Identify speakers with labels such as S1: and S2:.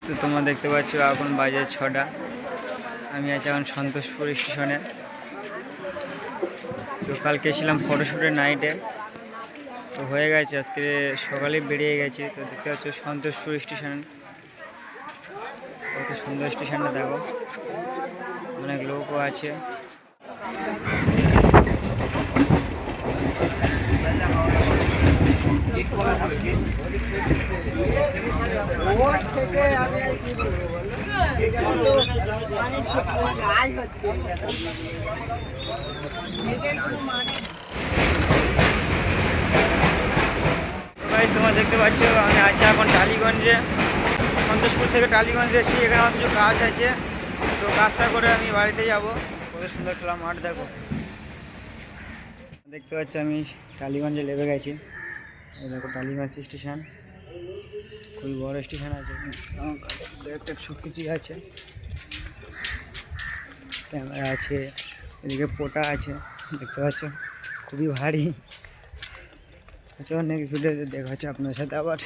S1: তো তোমরা দেখতে পাচ্ছ এখন বাজে 6টা। আমি আছি এখন সন্তোষপুর স্টেশনে। তো কালকে ছিলাম ফটোশ্যুটের নাইটে, তো হয়ে গেছে, আজকে সকালে বেরিয়ে গেছি। তো দেখতে পাচ্ছ সন্তোষপুর স্টেশন, কত সুন্দর স্টেশনটা দেখো, অনেক লোকও আছে। তোমরা দেখতে পাচ্ছ আমি আছি এখন টালিগঞ্জে। সন্তোষপুর থেকে টালিগঞ্জে এসেছি, এখানে আমার কিছু কাজ আছে, তো কাজটা করে আমি বাড়িতে যাব। কত সুন্দর খেলা মাঠ দেখো। দেখতে পাচ্ছ আমি টালিগঞ্জে লেবে গেছি। এই দেখো টালিগঞ্জ স্টেশন, খুবই বড় স্টেশন আছে, ব্যাগ সব কিছুই আছে, ক্যামেরা আছে, এদিকে পোটা আছে, দেখতে পাচ্ছ খুবই ভারী। আচ্ছা, নেক্সট ভিডিওতে দেখা হচ্ছে আপনার সাথে আবার।